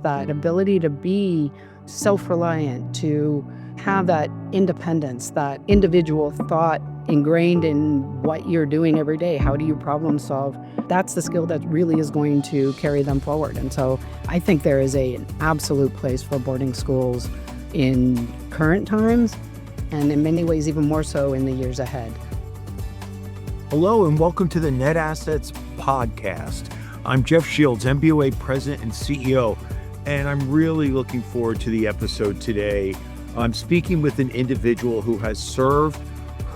that ability to be self-reliant, to have that independence, that individual thought ingrained in what you're doing every day. How do you problem solve? That's the skill that really is going to carry them forward. And so I think there is an absolute place for boarding schools in current times, and in many ways even more so in the years ahead. Hello and welcome to the Net Assets Podcast. I'm Jeff Shields, MBOA President and CEO, and I'm really looking forward to the episode today. I'm speaking with an individual who has served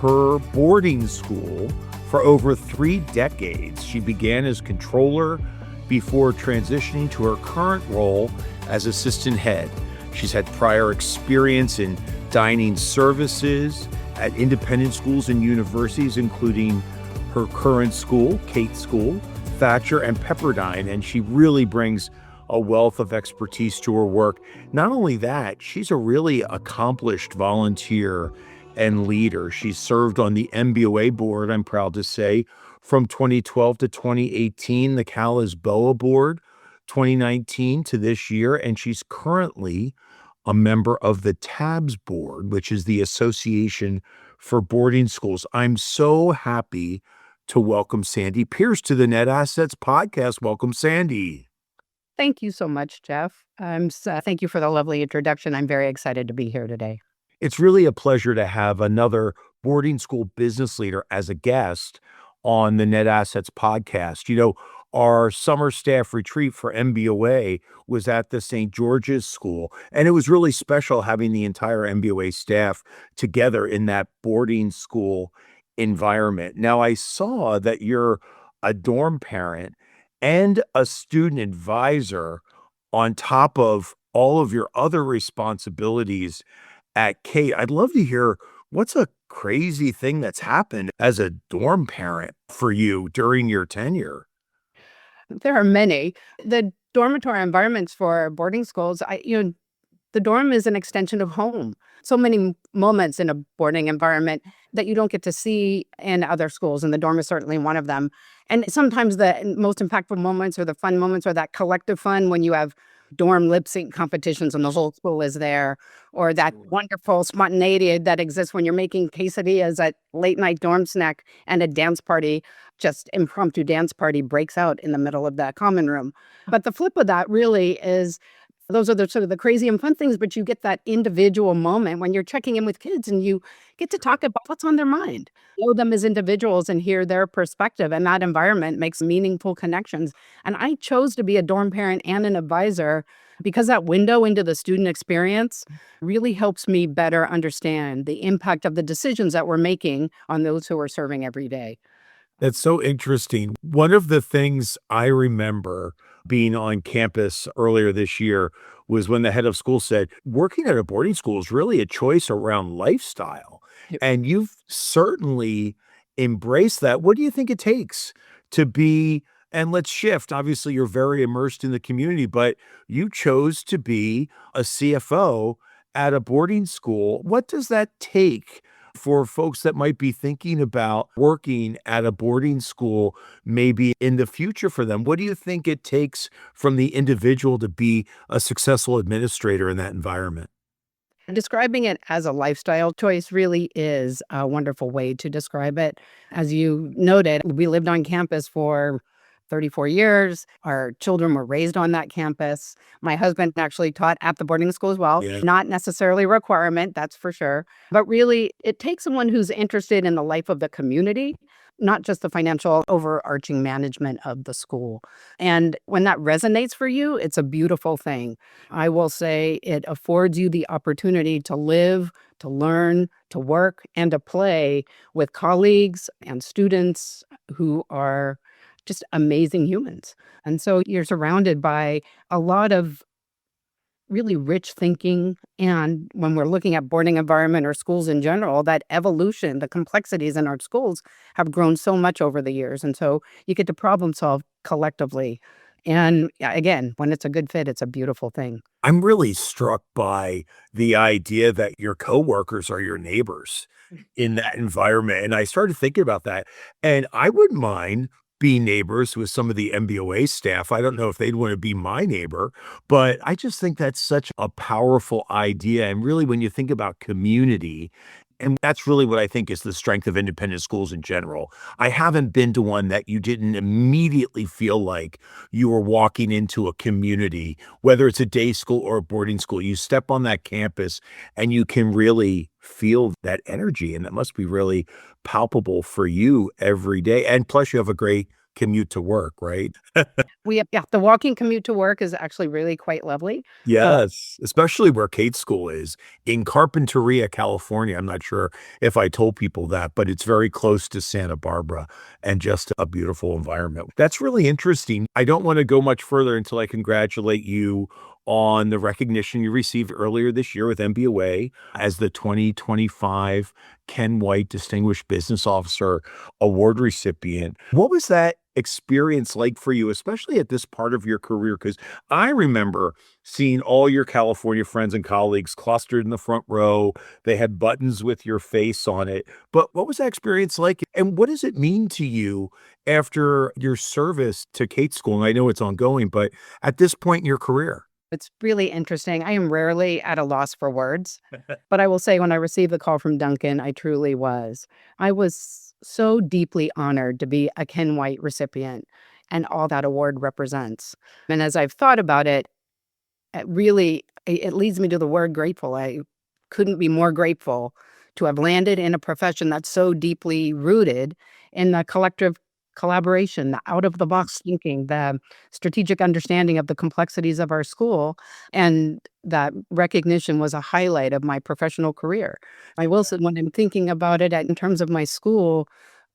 her boarding school for over 3 decades. She began as controller before transitioning to her current role as assistant head. She's had prior experience in dining services at independent schools and universities, including her current school, Cate School, Thatcher, and Pepperdine, and she really brings a wealth of expertise to her work. Not only that, she's a really accomplished volunteer and leader. She served on the MBOA board, I'm proud to say, from 2012 to 2018, the Cal's BOA board, 2019 to this year, and she's currently a member of the TABS board, which is the Association for Boarding Schools. I'm so happy to welcome Sandi Pierce to the Net Assets Podcast. Welcome, Sandi. Thank you so much, Jeff. Thank you for the lovely introduction. I'm very excited to be here today. It's really a pleasure to have another boarding school business leader as a guest on the Net Assets Podcast. You know, our summer staff retreat for MBOA was at the St. George's School, and it was really special having the entire MBOA staff together in that boarding school environment. Now, I saw that you're a dorm parent and a student advisor on top of all of your other responsibilities at Cate. I'd love to hear what's a crazy thing that's happened as a dorm parent for you during your tenure. There are many. The dormitory environments for boarding schools, the dorm is an extension of home. So many moments in a boarding environment that you don't get to see in other schools, and the dorm is certainly one of them. And sometimes the most impactful moments or the fun moments are that collective fun when you have dorm lip sync competitions and the whole school is there, or that wonderful spontaneity that exists when you're making quesadillas at late night dorm snack and a dance party, just impromptu dance party breaks out in the middle of that common room. But the flip of that really is those are the sort of the crazy and fun things, but you get that individual moment when you're checking in with kids and you get to talk about what's on their mind, know them as individuals and hear their perspective. And that environment makes meaningful connections. And I chose to be a dorm parent and an advisor because that window into the student experience really helps me better understand the impact of the decisions that we're making on those who are serving every day. That's so interesting. One of the things I remember being on campus earlier this year was when the head of school said, working at a boarding school is really a choice around lifestyle. Yep. And you've certainly embraced that. What do you think it takes to be, and let's shift, obviously you're very immersed in the community, but you chose to be a CFO at a boarding school. What does that take for folks that might be thinking about working at a boarding school maybe in the future for them? What do you think it takes from the individual to be a successful administrator in that environment? Describing it as a lifestyle choice really is a wonderful way to describe it. As you noted, we lived on campus for 34 years. Our children were raised on that campus. My husband actually taught at the boarding school as well. Yeah. Not necessarily a requirement, that's for sure. But really, it takes someone who's interested in the life of the community, not just the financial overarching management of the school. And when that resonates for you, it's a beautiful thing. I will say it affords you the opportunity to live, to learn, to work, and to play with colleagues and students who are just amazing humans. And so you're surrounded by a lot of really rich thinking. And when we're looking at boarding environment or schools in general, that evolution, the complexities in our schools have grown so much over the years. And so you get to problem solve collectively. And again, when it's a good fit, it's a beautiful thing. I'm really struck by the idea that your coworkers are your neighbors in that environment. And I started thinking about that. And I wouldn't mind be neighbors with some of the MBOA staff. I don't know if they'd want to be my neighbor, but I just think that's such a powerful idea. And really, when you think about community, and that's really what I think is the strength of independent schools in general. I haven't been to one that you didn't immediately feel like you were walking into a community, whether it's a day school or a boarding school. You step on that campus and you can really feel that energy. And that must be really palpable for you every day. And plus, you have a great commute to work, right? We have, yeah, the walking commute to work is actually really quite lovely. Uh, Yes, especially where Cate School is in Carpinteria, California. I'm not sure if I told people that, but it's very close to Santa Barbara and just a beautiful environment. That's really interesting. I don't want to go much further until I congratulate you on the recognition you received earlier this year with MBOA as the 2025 Ken White Distinguished Business Officer Award recipient. What was that experience like for you, especially at this part of your career? Because I remember seeing all your California friends and colleagues clustered in the front row. They had buttons with your face on it. But what was that experience like? And what does it mean to you after your service to Cate School? And I know it's ongoing, but at this point in your career? It's really interesting. I am rarely at a loss for words, but I will say when I received the call from Duncan, I truly was. I was so deeply honored to be a Ken White recipient and all that award represents. And as I've thought about it, it leads me to the word grateful. I couldn't be more grateful to have landed in a profession that's so deeply rooted in the collective collaboration, the out of the box thinking, the strategic understanding of the complexities of our school. And that recognition was a highlight of my professional career. I will say, when I'm thinking about it in terms of my school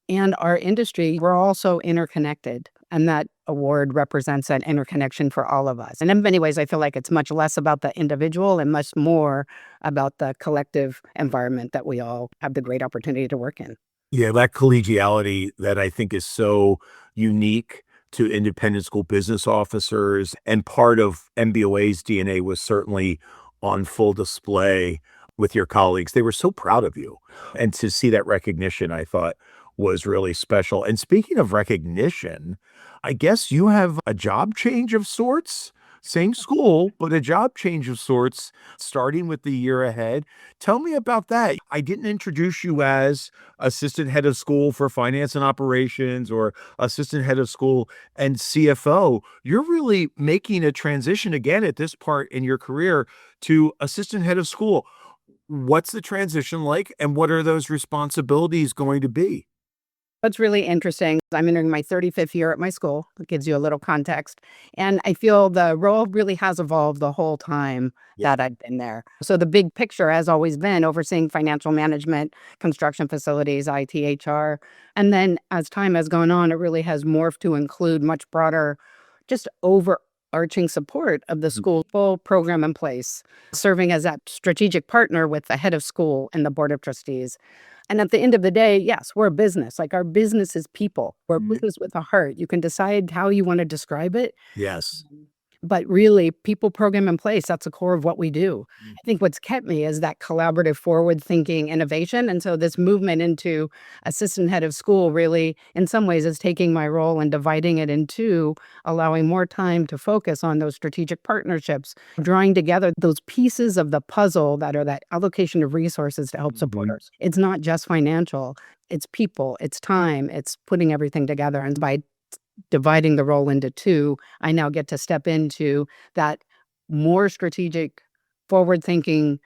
and our industry, we're also interconnected. And that award represents that interconnection for all of us. And in many ways, I feel like it's much less about the individual and much more about the collective environment that we all have the great opportunity to work in. Yeah, that collegiality that I think is so unique to independent school business officers and part of MBOA's DNA was certainly on full display with your colleagues. They were so proud of you. And to see that recognition, I thought was really special. And speaking of recognition, I guess you have a job change of sorts. Same school, but a job change of sorts, starting with the year ahead. Tell me about that. I didn't introduce you as assistant head of school for finance and operations or assistant head of school and CFO. You're really making a transition again at this part in your career to assistant head of school. What's the transition like, and what are those responsibilities going to be? What's really interesting, I'm entering my 35th year at my school. It gives you a little context. And I feel the role really has evolved the whole time Yeah. that I've been there. So the big picture has always been overseeing financial management, construction facilities, IT, HR. And then as time has gone on, it really has morphed to include much broader, just overarching support of the school full program in place, serving as that strategic partner with the head of school and the board of trustees. And at the end of the day, yes, we're a business. Like, our business is people. We're a business with a heart. You can decide how you want to describe it. Yes. But really, people program in place, that's the core of what we do. I think what's kept me is that collaborative, forward-thinking innovation. And so this movement into assistant head of school really, in some ways, is taking my role and dividing it in two, allowing more time to focus on those strategic partnerships, drawing together those pieces of the puzzle that are that allocation of resources to help supporters. It's not just financial, it's people, it's time, it's putting everything together. And by dividing the role into two, I now get to step into that more strategic, forward-thinking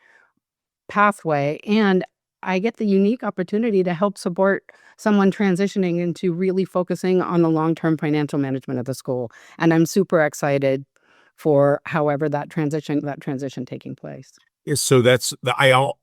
pathway, and I get the unique opportunity to help support someone transitioning into really focusing on the long-term financial management of the school. And I'm super excited for however that transition taking place. Yeah, so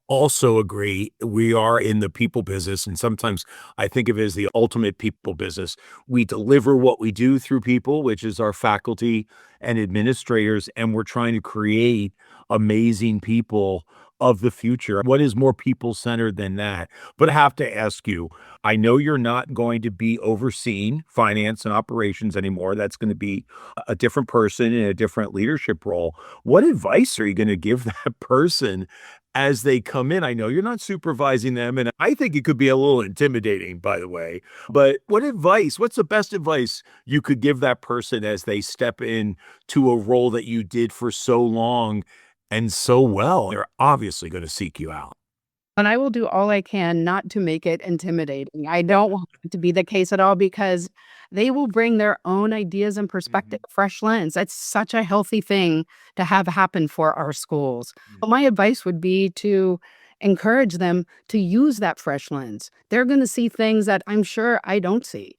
also agree. We are in the people business, and sometimes I think of it as the ultimate people business. We deliver what we do through people, which is our faculty and administrators, and we're trying to create amazing people of the future. What is more people-centered than that? But I have to ask you, I know you're not going to be overseeing finance and operations anymore. That's going to be a different person in a different leadership role. What advice are you going to give that person as they come in. I know you're not supervising them, and I think it could be a little intimidating, by the way. But what's the best advice you could give that person as they step in to a role that you did for so long and so well? They're obviously going to seek you out. And I will do all I can not to make it intimidating. I don't want it to be the case at all because they will bring their own ideas and perspective, fresh lens. That's such a healthy thing to have happen for our schools. But my advice would be to encourage them to use that fresh lens. They're going to see things that I'm sure I don't see.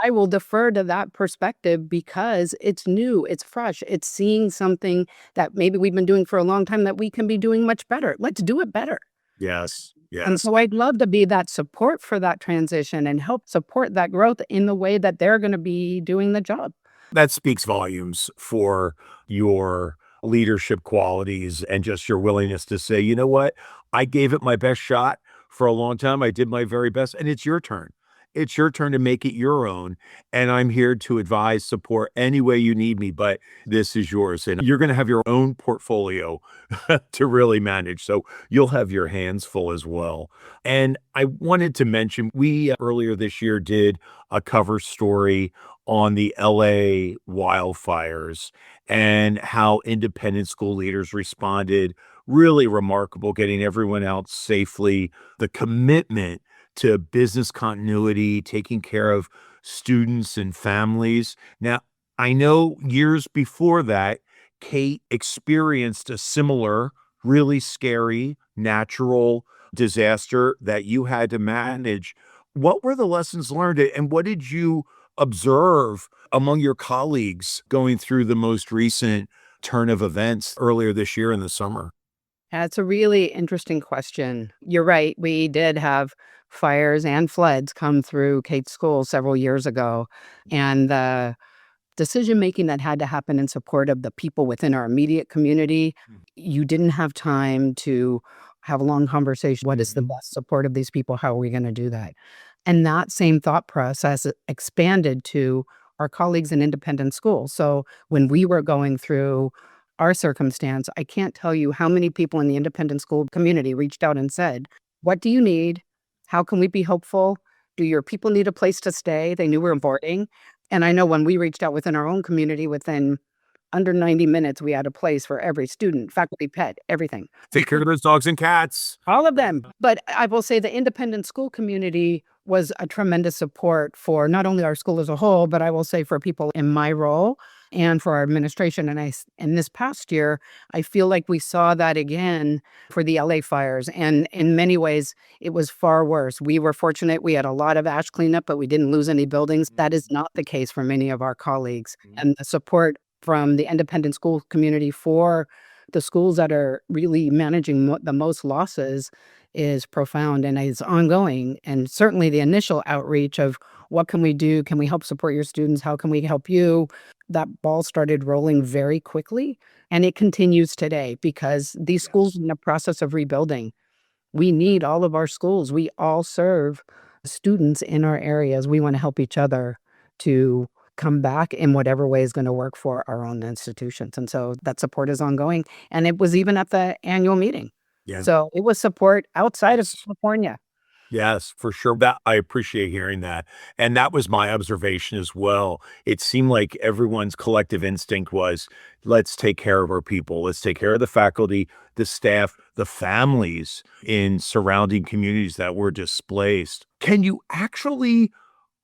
I will defer to that perspective because it's new, it's fresh, it's seeing something that maybe we've been doing for a long time that we can be doing much better. Let's do it better. Yes, And yes. so I'd love to be that support for that transition and help support that growth in the way that they're going to be doing the job. That speaks volumes for your leadership qualities and just your willingness to say, you know what? I gave it my best shot for a long time. I did my very best, and it's your turn. It's your turn to make it your own. And I'm here to advise, support any way you need me, but this is yours. And you're going to have your own portfolio to really manage. So you'll have your hands full as well. And I wanted to mention, we earlier this year did a cover story on the LA wildfires and how independent school leaders responded. Really remarkable, getting everyone out safely. The commitment to business continuity, taking care of students and families. Now, I know years before that, Cate experienced a similar, really scary natural disaster that you had to manage. What were the lessons learned, and what did you observe among your colleagues going through the most recent turn of events earlier this year in the summer? That's a really interesting question. You're right. We did have fires and floods come through Cate School several years ago. And the decision making that had to happen in support of the people within our immediate community, you didn't have time to have a long conversation. What is the best support of these people? How are we going to do that? And that same thought process expanded to our colleagues in independent schools. So when we were going through our circumstance, I can't tell you how many people in the independent school community reached out and said, "What do you need? How can we be helpful? Do your people need a place to stay?" They knew we were boarding. And I know when we reached out within our own community, within under 90 minutes, we had a place for every student, faculty, pet, everything. Take care of those dogs and cats. All of them. But I will say the independent school community was a tremendous support for not only our school as a whole, but I will say for people in my role and for our administration. And in this past year, I feel like we saw that again for the LA fires. And in many ways, it was far worse. We were fortunate. We had a lot of ash cleanup, but we didn't lose any buildings. That is not the case for many of our colleagues. And the support from the independent school community for the schools that are really managing the most losses is profound and is ongoing. And certainly the initial outreach of what can we do? Can we help support your students? How can we help you? That ball started rolling very quickly, and it continues today because these schools are in the process of rebuilding. We need all of our schools. We all serve students in our areas. We want to help each other to come back in whatever way is going to work for our own institutions. And so that support is ongoing. And it was even at the annual meeting. Yeah. So it was support outside of California. Yes, for sure. That I appreciate hearing that. And that was my observation as well. It seemed like everyone's collective instinct was, let's take care of our people. Let's take care of the faculty, the staff, the families in surrounding communities that were displaced. Can you actually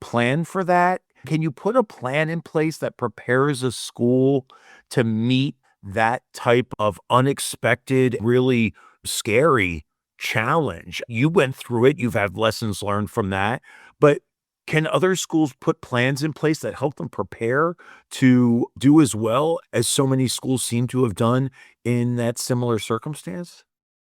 plan for that? Can you put a plan in place that prepares a school to meet that type of unexpected, really scary challenge? You went through it, you've had lessons learned from that, but can other schools put plans in place that help them prepare to do as well as so many schools seem to have done in that similar circumstance?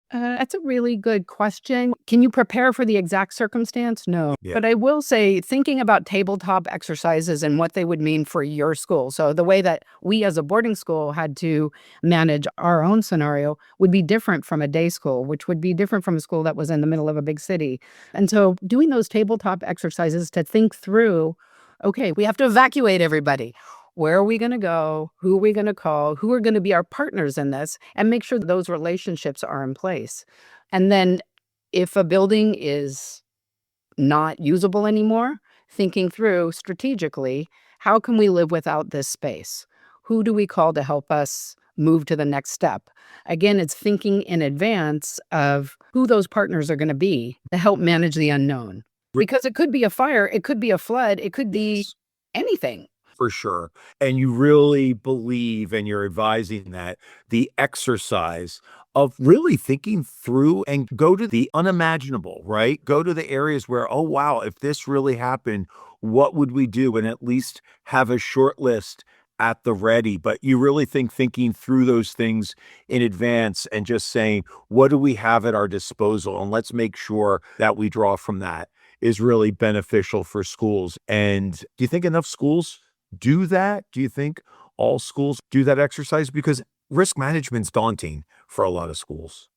That's a really good question. Can you prepare for the exact circumstance? No. Yeah. But I will say, thinking about tabletop exercises and what they would mean for your school. So, the way that we as a boarding school had to manage our own scenario would be different from a day school, which would be different from a school that was in the middle of a big city. And so, doing those tabletop exercises to think through, okay, we have to evacuate everybody. Where are we going to go? Who are we going to call? Who are going to be our partners in this? And make sure that those relationships are in place. And then if a building is not usable anymore, thinking through strategically, how can we live without this space? Who do we call to help us move to the next step? Again, it's thinking in advance of who those partners are going to be to help manage the unknown. Because it could be a fire, it could be a flood, it could be anything. For sure. And you really believe, and you're advising that the exercise of really thinking through and go to the unimaginable, right? Go to the areas where, oh, wow, if this really happened, what would we do? And at least have a short list at the ready. But you really think thinking through those things in advance and just saying, what do we have at our disposal? And let's make sure that we draw from that is really beneficial for schools. And do you think enough schools do that? Do you think all schools do that exercise? Because risk management's daunting for a lot of schools.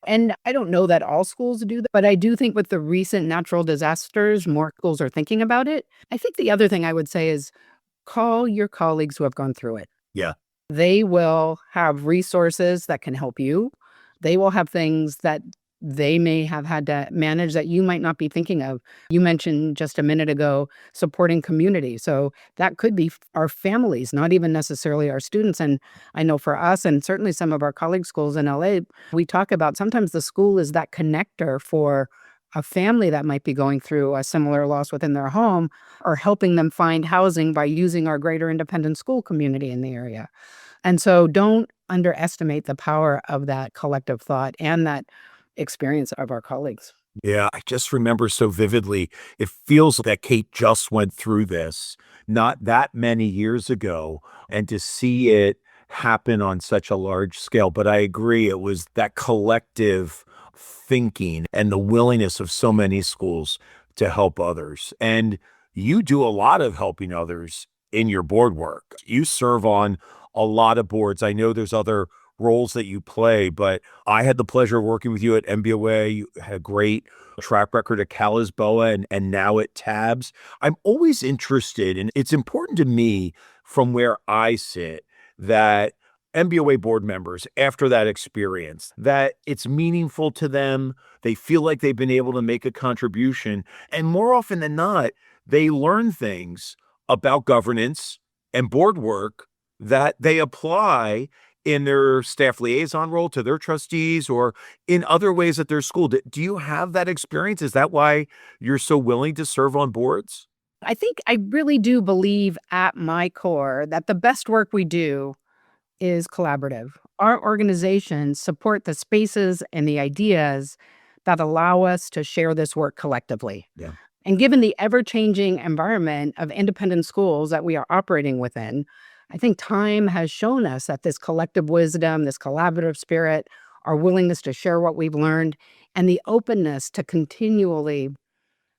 And I don't know that all schools do that, but I do think with the recent natural disasters, more schools are thinking about it. I think the other thing I would say is call your colleagues who have gone through it. Yeah. They will have resources that can help you. They will have things that they may have had to manage that you might not be thinking of. You mentioned just a minute ago supporting community. So that could be our families, not even necessarily our students. And I know for us, and certainly some of our colleague schools in LA, we talk about sometimes the school is that connector for a family that might be going through a similar loss within their home, or helping them find housing by using our greater independent school community in the area. And so don't underestimate the power of that collective thought and that experience of our colleagues. Yeah, I just remember so vividly. It feels that Cate just went through this not that many years ago, and to see it happen on such a large scale. But I agree, it was that collective thinking and the willingness of so many schools to help others. And you do a lot of helping others in your board work. You serve on a lot of boards. I know there's other roles that you play, but I had the pleasure of working with you at MBOA. You had a great track record at Cal and now at TABS. I'm always interested, and it's important to me from where I sit, that MBOA board members, after that experience, that it's meaningful to them. They feel like they've been able to make a contribution. And more often than not, they learn things about governance and board work that they apply in their staff liaison role to their trustees or in other ways at their school. Do you have that experience? Is that why you're so willing to serve on boards? I think I really do believe at my core that the best work we do is collaborative. Our organizations support the spaces and the ideas that allow us to share this work collectively. Yeah. And given the ever-changing environment of independent schools that we are operating within, I think time has shown us that this collective wisdom, this collaborative spirit, our willingness to share what we've learned, and the openness to continually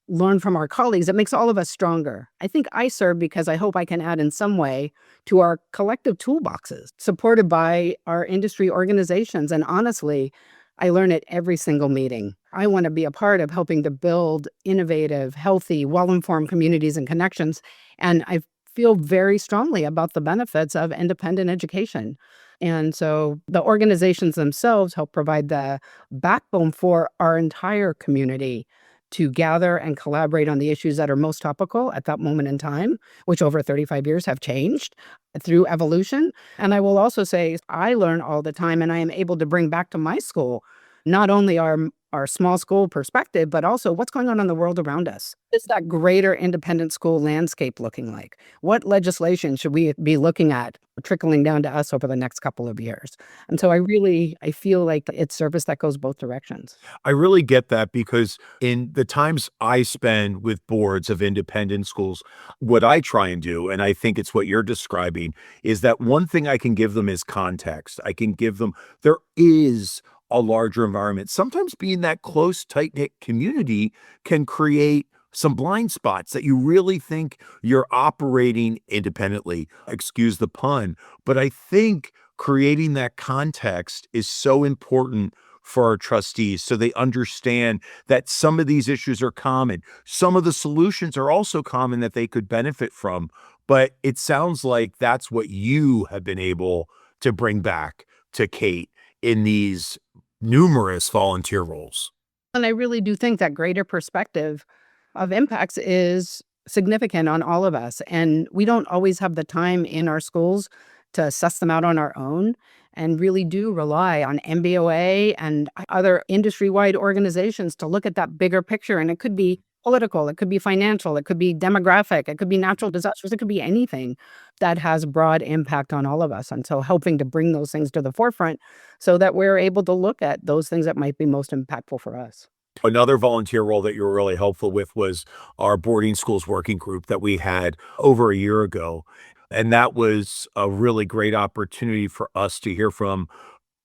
learn from our colleagues, it makes all of us stronger. I think I serve because I hope I can add in some way to our collective toolboxes, supported by our industry organizations. And honestly, I learn at every single meeting. I want to be a part of helping to build innovative, healthy, well-informed communities and connections. And I feel very strongly about the benefits of independent education. And so the organizations themselves help provide the backbone for our entire community to gather and collaborate on the issues that are most topical at that moment in time, which over 35 years have changed through evolution. And I will also say I learn all the time, and I am able to bring back to my school not only our small school perspective, but also what's going on in the world around us. What's that greater independent school landscape looking like? What legislation should we be looking at trickling down to us over the next couple of years? And so I feel like it's service that goes both directions. I really get that because in the times I spend with boards of independent schools, what I try and do, and I think it's what you're describing, is that one thing I can give them is context. I can give them, there is a larger environment. Sometimes being that close, tight-knit community can create some blind spots that you really think you're operating independently. Excuse the pun, but I think creating that context is so important for our trustees so they understand that some of these issues are common. Some of the solutions are also common that they could benefit from. But it sounds like that's what you have been able to bring back to Cate in these numerous volunteer roles. And I really do think that greater perspective of impacts is significant on all of us. And we don't always have the time in our schools to assess them out on our own, and really do rely on MBOA and other industry-wide organizations to look at that bigger picture. And it could be political, it could be financial, it could be demographic, it could be natural disasters, it could be anything that has broad impact on all of us. And so helping to bring those things to the forefront so that we're able to look at those things that might be most impactful for us. Another volunteer role that you were really helpful with was our boarding schools working group that we had over a year ago. And that was a really great opportunity for us to hear from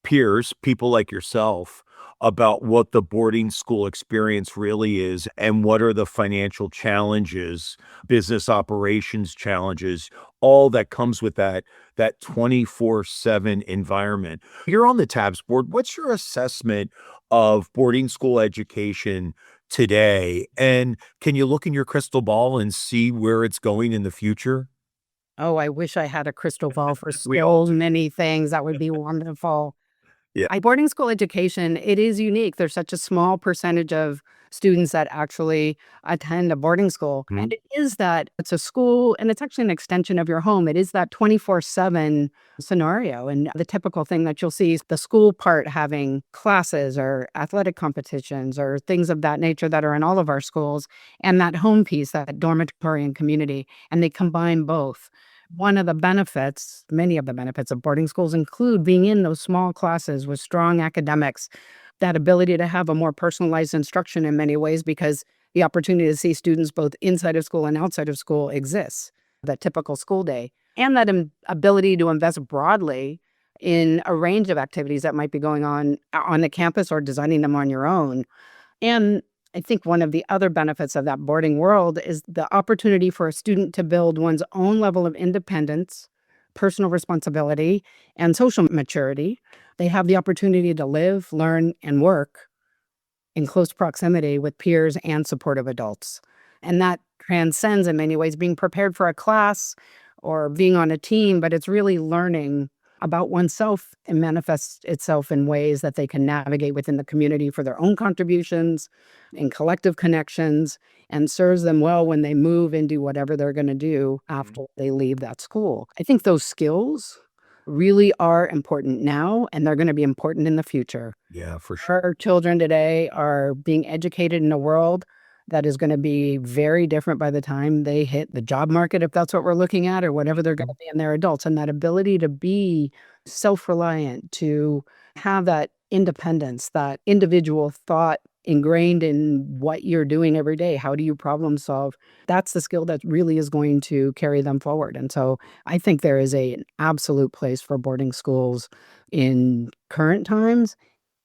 peers, people like yourself, about what the boarding school experience really is and what are the financial challenges, business operations challenges, all that comes with that 24/7 environment. You're on the TABS board. What's your assessment of boarding school education today? And can you look in your crystal ball and see where it's going in the future? Oh, I wish I had a crystal ball for We all so many things. That would be wonderful. Yeah. Boarding school education, it is unique. There's such a small percentage of students that actually attend a boarding school. Mhm. And it is that it's a school and it's actually an extension of your home. It is that 24/7 scenario. And the typical thing that you'll see is the school part having classes or athletic competitions or things of that nature that are in all of our schools, and that home piece, that dormitory and community, and they combine both. One of the benefits, many of the benefits of boarding schools include being in those small classes with strong academics, that ability to have a more personalized instruction in many ways, because the opportunity to see students both inside of school and outside of school exists, that typical school day, and that ability to invest broadly in a range of activities that might be going on the campus or designing them on your own. And I think one of the other benefits of that boarding world is the opportunity for a student to build one's own level of independence, personal responsibility, and social maturity. They have the opportunity to live, learn, and work in close proximity with peers and supportive adults. And that transcends in many ways being prepared for a class or being on a team, but it's really learning about oneself and manifests itself in ways that they can navigate within the community for their own contributions and collective connections, and serves them well when they move into whatever they're going to do after they leave that school. I think those skills really are important now, and they're going to be important in the future. Yeah, for sure. Our children today are being educated in a world that is going to be very different by the time they hit the job market, if that's what we're looking at, or whatever they're going to be in their adults. And that ability to be self-reliant, to have that independence, that individual thought ingrained in what you're doing every day. How do you problem solve? That's the skill that really is going to carry them forward. And so I think there is an absolute place for boarding schools in current times,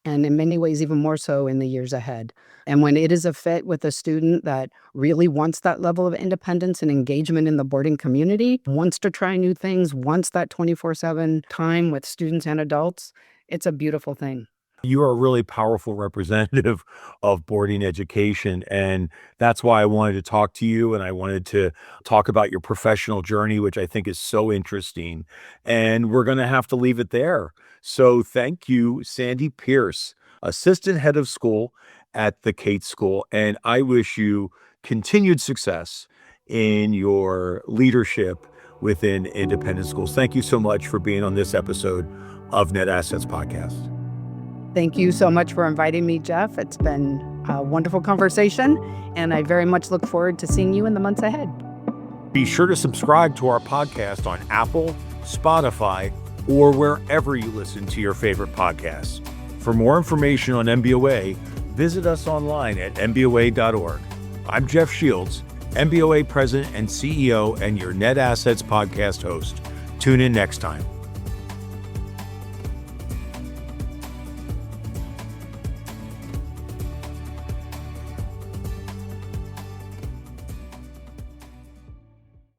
and in many ways, even more so in the years ahead. And when it is a fit with a student that really wants that level of independence and engagement in the boarding community, wants to try new things, wants that 24/7 time with students and adults, it's a beautiful thing. You are a really powerful representative of boarding education. And that's why I wanted to talk to you. And I wanted to talk about your professional journey, which I think is so interesting. And we're going to have to leave it there. So thank you, Sandi Pierce, Assistant Head of School at the Cate School. And I wish you continued success in your leadership within independent schools. Thank you so much for being on this episode of Net Assets Podcast. Thank you so much for inviting me, Jeff. It's been a wonderful conversation, and I very much look forward to seeing you in the months ahead. Be sure to subscribe to our podcast on Apple, Spotify, or wherever you listen to your favorite podcasts. For more information on MBOA, visit us online at mboa.org. I'm Jeff Shields, MBOA President and CEO and your Net Assets Podcast host. Tune in next time.